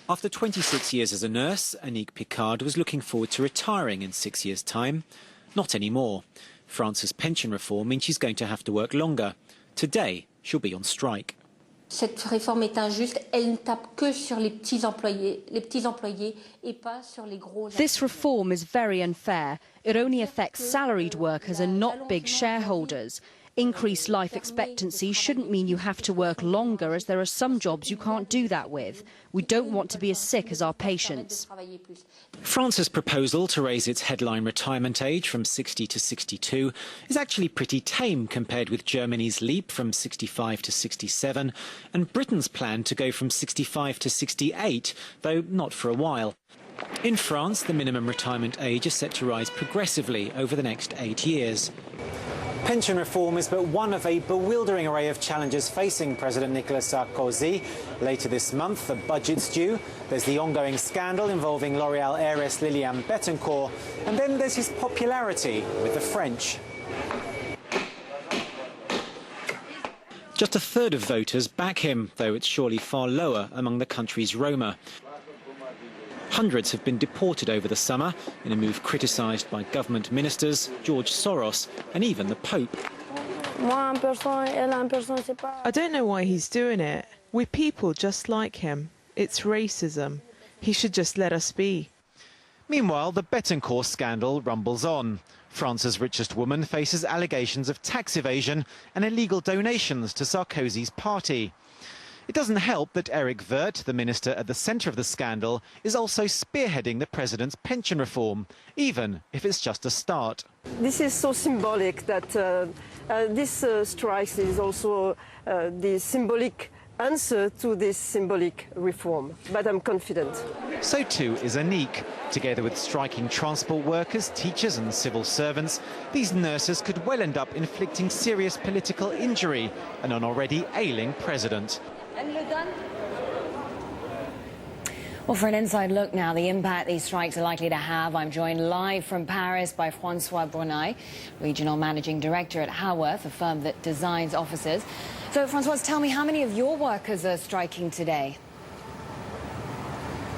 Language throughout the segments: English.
After 26 years as a nurse, Annick Picard was looking forward to retiring in 6 years' time. Not anymore. France's pension reform means she's going to have to work longer. Today, she'll be on strike. Cette réforme est injuste, elle ne tape que sur les petits employés et pas sur les gros. This reform is very unfair. It only affects salaried workers and not big shareholders. Increased life expectancy shouldn't mean you have to work longer, as there are some jobs you can't do that with. We don't want to be as sick as our patients. France's proposal to raise its headline retirement age from 60 to 62 is actually pretty tame compared with Germany's leap from 65 to 67 and Britain's plan to go from 65 to 68, though not for a while. In France, the minimum retirement age is set to rise progressively over the next 8 years. Pension reform is but one of a bewildering array of challenges facing President Nicolas Sarkozy. Later this month, the budget's due. There's the ongoing scandal involving L'Oréal heiress Liliane Bettencourt. And then there's his popularity with the French. Just a third of voters back him, though it's surely far lower among the country's Roma. Hundreds have been deported over the summer in a move criticised by government ministers, George Soros and even the Pope. I don't know why he's doing it. We're people just like him. It's racism. He should just let us be. Meanwhile, the Bettencourt scandal rumbles on. France's richest woman faces allegations of tax evasion and illegal donations to Sarkozy's party. It doesn't help that Eric Woerth, the minister at the centre of the scandal, is also spearheading the president's pension reform, even if it's just a start. This is so symbolic that this strike is also the symbolic answer to this symbolic reform, but I'm confident. So too is Annick. Together with striking transport workers, teachers and civil servants, these nurses could well end up inflicting serious political injury on an already ailing president. Well, for an inside look now, the impact these strikes are likely to have, I'm joined live from Paris by Francois Brounais, Regional Managing Director at Haworth, a firm that designs offices. So, Francois, tell me, how many of your workers are striking today?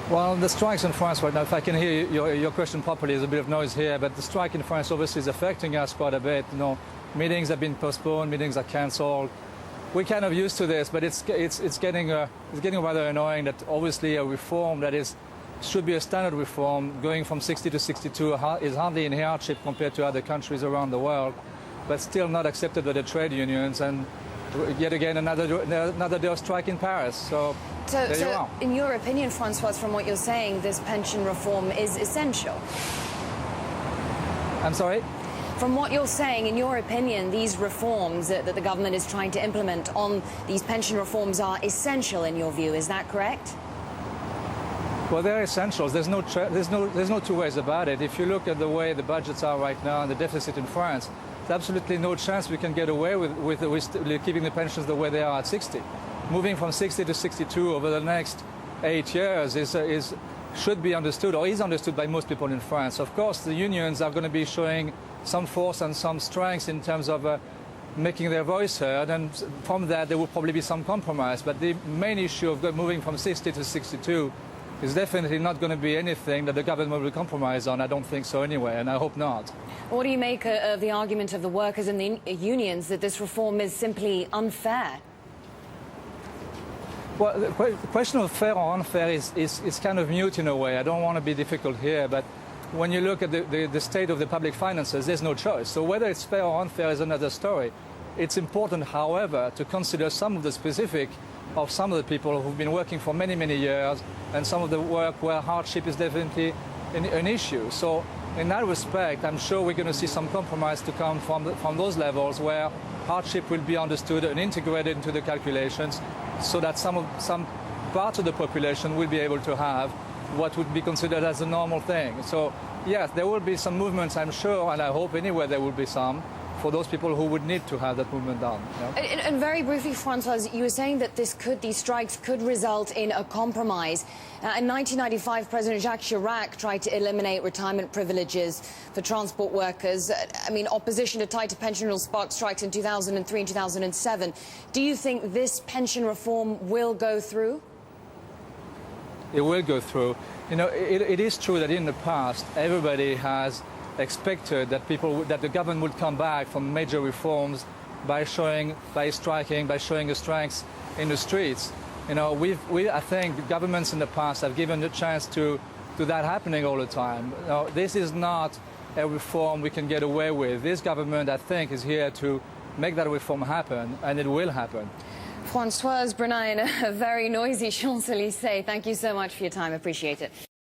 Well, the strikes in France right now, if I can hear your question properly, there's a bit of noise here, but the strike in France obviously is affecting us quite a bit. You know, meetings have been postponed, meetings are cancelled. We're kind of used to this, but it's getting rather annoying that obviously a reform that should be a standard reform, going from 60 to 62 is hardly any hardship compared to other countries around the world, but still not accepted by the trade unions. And yet again, another day of strike in Paris. So there you are. In your opinion, Francois, from what you're saying, this pension reform is essential? I'm sorry? From what you're saying, in your opinion, these reforms that the government is trying to implement on these pension reforms are essential in your view, is that correct? Well, they're essentials. There's no two ways about it. If you look at the way the budgets are right now and the deficit in France, there's absolutely no chance we can get away with keeping the pensions the way they are at 60. Moving from 60 to 62 over the next 8 years should be understood, or is understood by most people in France. Of course, the unions are going to be showing some force and some strength in terms of making their voice heard, and from that there will probably be some compromise. But the main issue of moving from 60 to 62 is definitely not going to be anything that the government will compromise on. I don't think so anyway, and I hope not. What do you make of the argument of the workers and the unions that this reform is simply unfair? Well, the question of fair or unfair is kind of mute in a way. I don't want to be difficult here, but when you look at the state of the public finances, there's no choice. So whether it's fair or unfair is another story. It's important, however, to consider some of the specific of some of the people who've been working for many, many years, and some of the work where hardship is definitely an issue. So in that respect, I'm sure we're going to see some compromise to come from those levels where hardship will be understood and integrated into the calculations, so that some part of the population will be able to have what would be considered as a normal thing. So yes, there will be some movements, I'm sure, and I hope anyway there will be some, for those people who would need to have that movement done. You know? And very briefly, Francois, you were saying that these strikes could result in a compromise. In 1995, President Jacques Chirac tried to eliminate retirement privileges for transport workers. I mean, opposition to tighter pension rules sparked strikes in 2003 and 2007. Do you think this pension reform will go through? it will go through. You know, it is true that in the past, everybody has expected that the government would come back from major reforms by striking, by showing a strength in the streets. You know, I think governments in the past have given the chance to that happening all the time. You know, this is not a reform we can get away with. This government, I think, is here to make that reform happen, and it will happen. Francois Brounais in a very noisy Champs-Élysées. Thank you so much for your time. Appreciate it.